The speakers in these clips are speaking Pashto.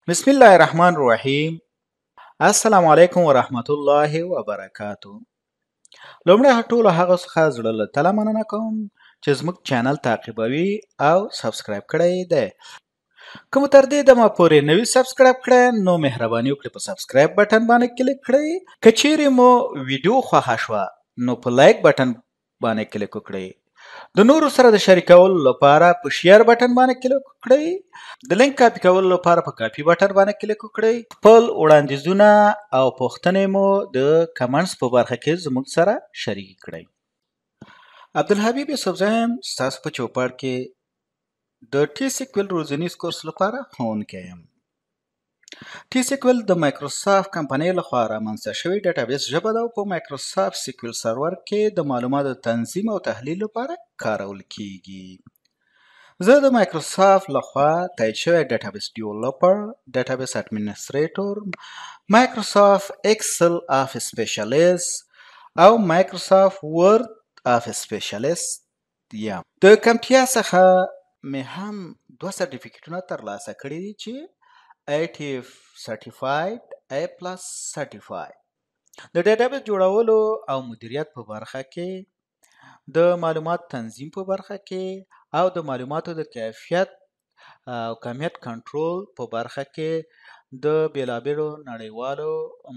بسم الله الرحمن الرحیم. السلام علیکم ورحمت الله وبرکاتو. لومړی ټولو هغه څخه زړه له تله مننه کوم چې زموږ چینل تعقیبوي او سبسکرایب کړی دی. کوم تر دې دمه پورې نوي سبسکرایب کړئ نو مهرباني وکړئ په سبسکرایب بټن باندې کلیک کړئ. که چیرې مو ویډیو خوښه شوه نو په لایک بټن باندې کلیک وکړئ. د نورو سره د شریکولو لپاره په شیر بټن باندې کلیک وکړئ. د لینک کاپی کولو لپاره په کاپی بټن باندې کلیک وکړئ. خپل وړاندیزونه او پوښتنې مو د کمنټس په برخه کې زموږ سره شریک کړئ. عبدالحبیب یوسفزی یم، ستاسو په چوپړ کې د ټي سیکوال روزنیز کورس لپاره ښوونکی یم. ټي سیکوال د مایکروسافت کمپنۍ لخوا رامنځته شوی ډیټابیس ژبه ده او په مایکروسافت سیکوال سرور کې د معلوماتو تنظیم او تحلیل لپاره کارول کیږي. زه د مایکروسافت لخوا تایید شوی ډیټابیس ډیولپر، ډیټابیس اډمنسټریټور، مایکروسافت ایکسل آفیس سپیشلیست او مایکروسافت ورد آفیس سپیشلیست یم. د کمپیا څخه مې هم دوه سرټیفیکیټونه ترلاسه کړي دي چې ITF سرټیفاید A پلس سرټیفاید. د ډیټابیس جوړولو او مدیریت په برخه کې، د معلومات تنظیم په برخه کې او د معلوماتو د کیفیت او کمیت کنټرول په برخه کې د بیلابیلو نړیوالو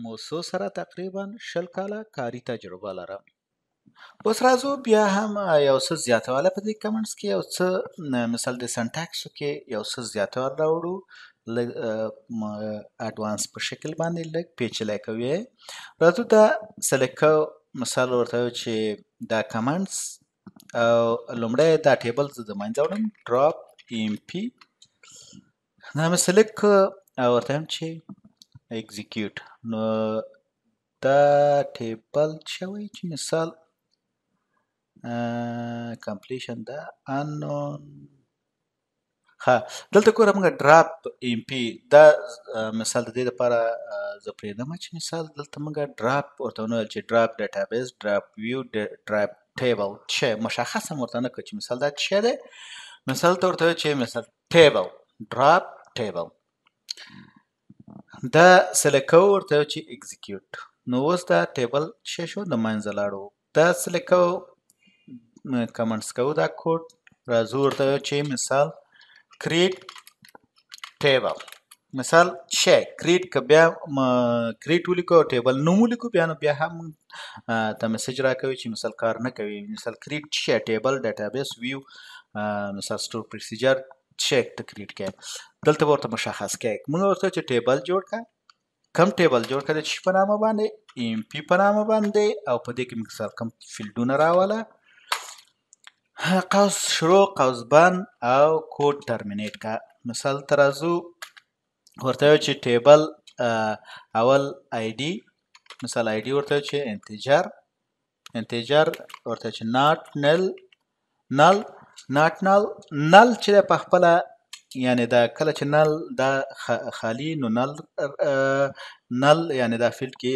موسسو سره تقریبا 20 کاله کاري تجربه لرم. اوس راځو بیا هم یو څه زیاتوالی په دې کمنټس کې یو څه مثال د سنټاکسو کې یو څه زیاتوالی راوړو، لږ اډوانس په شکل باندې لږ پیچلی کوي. راځو دا سلیکټ کوو، مثال ورته وایو چې دا کمنټس او لومړی دا ټیبل زه د منځه وړم، ډراپ ام پی دا مې سلیکټ کړ او ورته وایم چې اکزیکیوټ. نو دا ټیبل څه وایي چې مثال کمپلیشن دا انون. ها دلته ګوره موږ ډراپ ام پی دا مثال د دې لپاره زه پرېږدم چې مثال دلته موږ ډراپ ورته ونه ویل چې ډراپ ډیټابیس، ډراپ ویو، ډراپ ټیبل څه مشخص هم ورته نه کړ چې مثال دا څه دی. مثال ته ورته ویل چې مثال ټیبل، ډراپ ټیبل، دا سلیکټ کوو، ورته ویل چې اکزیکیوټ. نو اوس دا ټیبل څه شو د منځه لاړو. دا سلیکټ کوو، کمنټس کوو دا کوډ، راځو ورته وایو چې مثال کریټ ټیبل. مثال څه کریټ که بیا کریټ ولیکو او ټیبل نوم ولیکو بیا نو بیا هم ته میسج راکوي چې مثال کار نه کوي. مثال کریټ څه ټیبل، ډیټابیس، ویو، مثال سټور پروسیجر څه ته کریټ کوي. دلته ورته مشخص کوي موږ ورته چې ټیبل جوړ کړه. کم ټیبل جوړ کړه د څه په نامه باندې، ام پی په نامه باندې، او په دې کې مثال کم فیلډونه راوله، قوس شروع، قوس بند او کوډ ترمینیټ کا. مثال ته راځو ورته وایو چې ټیبل اول آی ډي، مثال آی ډي ورته وایو چې انتجر، انتجر ورته چې ناٹ نل، نل ناٹ نل، نل چې په خپله یعنی دا کله چې نل دا خالی نو نل نل یعنی دا فیلډ کې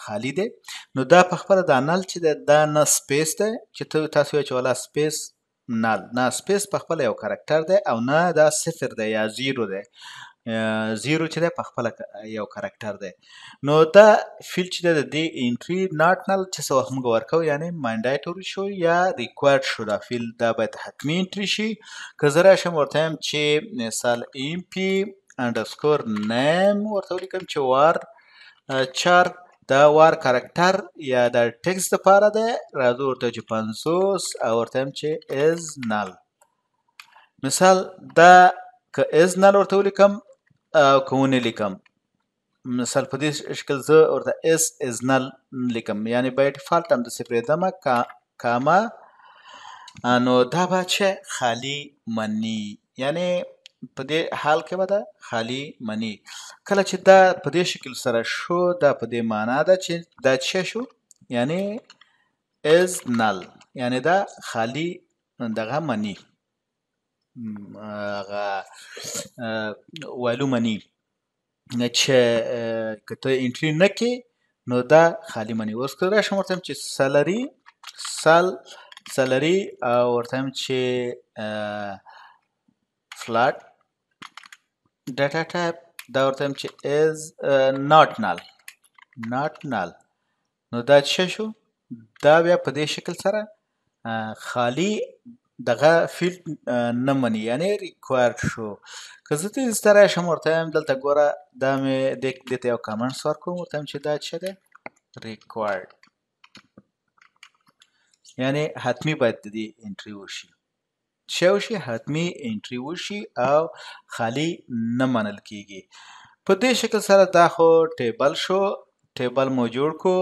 خالی دی، نو دا په خپله دا نل چې دا نه سپیس دی چې تاسو وایئ چې والا سپیس نل، نه سپیس په خپله یو کرکټر دی او نه دا صفر دی یا زیرو دی. زیرو چې دی په خپله یو کرکټر دی. نو دا فیلډ چې دی د دې انټري ناٹ نل چې څه وخت موږ ورکوو یعنی مانډیټوري شو یا ریکوایرډ شو، دا فیلډ دا باید حتمي انټري شي. که زه راشم ورته وایم چې مثال ام پی انډرسکور نیم ورته ولیکم چې وار چار، دا وار کرکټر یا دا ټکسټ دپاره دی. راځو ورته چې 50 او ورته وایم چې از نل. مثال دا که از نل ورته ولیکم او که ونه لیکم، مثال په دې شکل زه ورته اس از نل لیکم یعنی بای ډیفالت همداسې پرېږدمه کاما، نو دا به چې خالی مني یعنی په دې حال کې به دا خالی مني. کله چې دا په دې شکل سره شو دا په دې معنا ده چې دا څه شو یعنی از نل یعنی دا خالی دغه مني، والو مني چې که ته انټري نه کې نو دا خالی مني. اوس که راشم ورته وایم چې سلري سلري او ورته وایم چې فلات ډاټا ټایپ دا ورته وایم چې از ناٹ نل نو دا څه شو دا بیا په دې شکل سره خالی دغه فیلډ نه مني یعنی ریکوایرډ شو که زه دې ته راشم ورته وایم دلته ګوره دا مې دې ته یو کامنټس ورکوم ورته وایم چې دا څه دی ریکوایرډ یعنی حتمی باید د دې انټري وشي څه وشي حتمی انټري وشي او خالی نه منل کیږي په دې شکل سره دا خو ټیبل شو ټیبل مو جوړ کو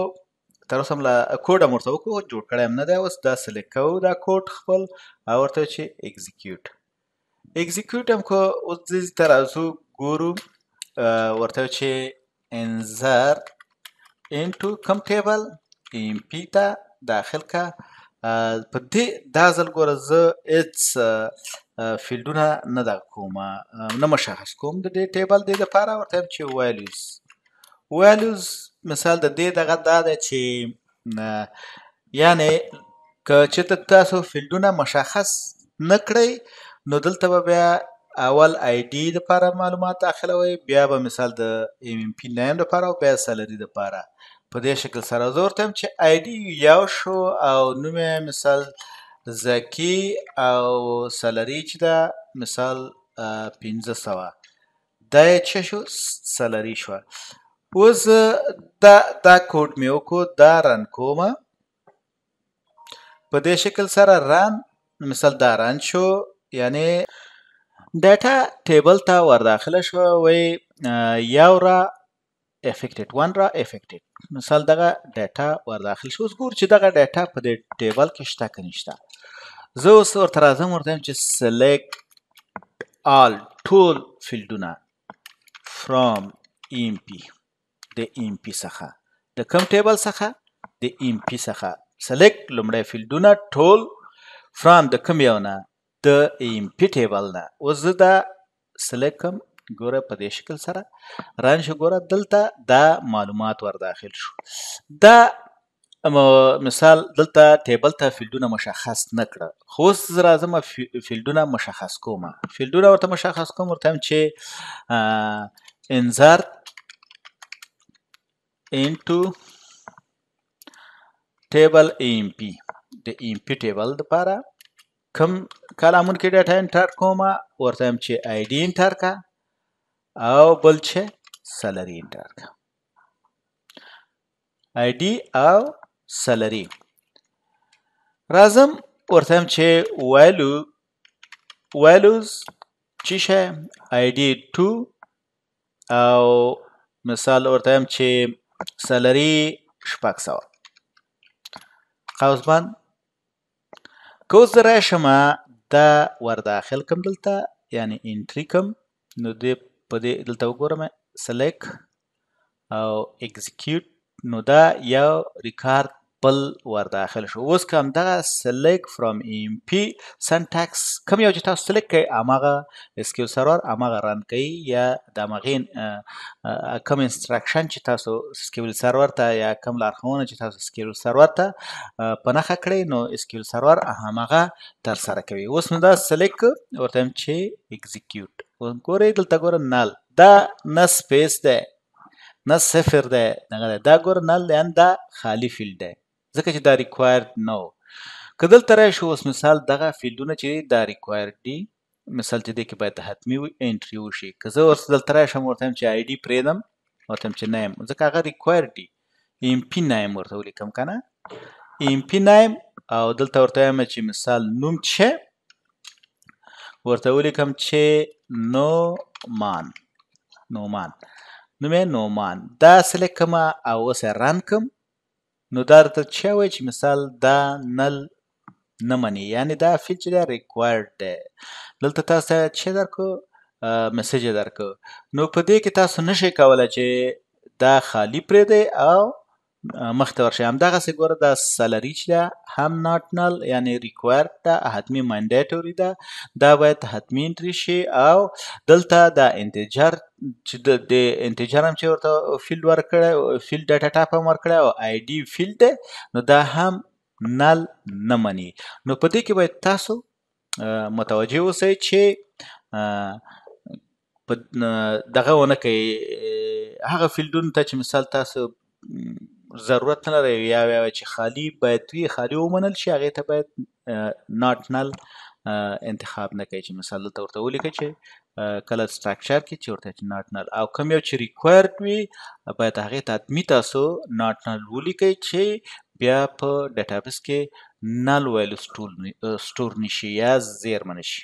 تر اوسه هم لا کوډ هم ورته وکړو جوړ کړی هم نه دی اوس دا سلیکټ کوو دا کوډ خپل او ورته چې اکزیکیوټ هم کو اوس دې ته راځو ګورو ورته چې انزر انټو کم ټیبل امپی ته داخل کا په دې دا ځل ګوره زه هېڅ فیلډونه نه دغه کوم نه مشخص کوم د دې ټیبل دې دپاره ورته وایم چې ویلیوز مثال د دې دغه دا دی چې یعنې که چېرته تاسو فیلډونه مشخص نه کړئ نو دلته به بیا اول آی ډي دپاره معلومات داخلوئ بیا به مثال د ام پی نیم دپاره او بیا سلري دپاره په دې شکل سره زه ورته وایم چې آی ډي یو شو او نوم یې مثال زکي او سلري چې ده مثال 500 دا یې څه شو سلري شوه اوس دا کوډ مې وکړو دا رن کومه په دې شکل سره رن مثال دا رن شو یعنی ډاټا ټیبل ته ورداخله شوه وی یو را افیکټډ مثال دغه ډاټا ورداخل شو اوس ګورو چې دغه ډاټا په دې ټیبل کې شته که نشته زه اوس ورته راځم ورته وایم چې سلیکټ آل ټول فیلډونه فرام امپی د امپی څخه د کوم ټیبل څخه د امپی څخه سلیکټ لومړی فیلډونه ټول فرام د کوم یو نه د امپی ټیبل نه اوس زه دا سلیکټ کوم ګوره په دې شکل سره رن شو ګوره دلته دا معلومات ورداخل شو دا مثال دلته ټیبل ته فیلډونه مشخص نه کړه خو اوس زه راځم فیلډونه مشخص کوم فیلډونه ورته مشخص کوم ورته وایم چې انزر into table AMP د AMP ټیبل دپاره کوم کالمون کې ډاټا انټر کوم ورته وایم چې آی ډي انټر کا او بل چې سلري انټر کا آی ډي او سلري راځم ورته وایم چې ویلوز چې شی آی ډي 2 او مثال ورته وایم چې سلري 600 قوس بند که اوس زه راشم دا ورداخل کم دلته یعنی انټري کم نو دې په دې دلته وګورم سلیکټ او اکزیکیوټ نو دا یو ریکارډ بل ورداخل شو اوس که همدغه سلیکټ فرام ام پی سنټکس کوم یو چې تاسو سلیکټ کوئ هماغه اسکیول سرور هماغه رن کوي یا د همغې کوم انسټرکشن چې تاسو اسکیول سرور ته یا کوم لارښوونه چې تاسو اسکیول سرور ته په نښه کړئ نو اسکیول سرور هماغه ترسره کوي اوس نو دا سلیکټ ورته وایم چې اکزیکیوټ ګورئ دلته ګوره نل دا نه سپیس دی نه صفر دی دا ګوره نل دی دا خالی فیلډ دی ځکه چې دا ریکوایرډ نه و که دلته راشو اوس مثال دغه فیلډونه چې دا ریکوایرډ دي مثال چې دې کې باید حتمي انټري وشي که زه ورته دلته راشم ورته وایم چې آی ډي پرېږدم ورته وایم چې نیم ځکه هغه ریکوایرډ دي ام پي نیم ورته ولیکم که نه ام پي نیم او دلته ورته وایم چې مثال نوم چې ورته ولیکم چې نومان نوم یې نومان دا سلیکټ کړم او اوس یې رن کړم نو دا درته څه وایي چې مثال دا نل نه مني یعنې دا فیلډ چې دی ریکوایرډ دی دلته تاسو ته څه درکړو میسج یې درکړو نو په دې کې تاسو نشئ کولی چې دا خالي پرېږدئ او مخته ورشئ همدغسې ګوره دا سلري چې ده هم ناټ نل یعنې ریکوایرډ ده حتمي منډیټوري ده دا باید حتمي انټري شي او دلته دا انټیجر چې د انټیجر هم چې ورته فیلډ ورکړی فیلډ ډاټا ټایپ هم ورکړی او آی ډي فیلډ دی نو دا هم نل نه مني نو په دې کې باید تاسو متوجه اوسئ چې په دغه ونه کوي هغه فیلډونو ته چې مثال تاسو ضرورت نه لرئ یا چې خالي باید وي خالي ومنل شي هغې ته باید ناټ نل انتخاب نه کوي چې مثال دلته ورته ولیکئ چې کله سټرکچر کې چې ورته چې ناټ نل او کوم یو چې ریکوایرډ وي باید هغې ته حتمي تاسو ناټ نل ولیکئ چې بیا په ډیټابیس کې نل ویلو سټور نشي یا زیرمه نشي.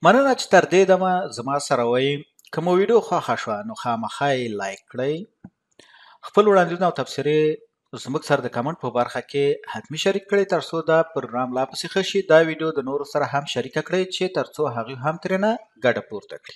مننه چې تر دې دمه زما سره وئ. که مو ویډیو خوښه شوه نو خامخا یې لایک کړئ. خپل وړاندیزونه او تبصرې زموږ سره د کمنټ په برخه کې حتمي شریک کړئ ترڅو دا پروګرام لا پسې ښه شي. دا ویډیو د نورو سره هم شریکه کړئ چې ترڅو هغوی هم ترېنه ګټه پورته کړي.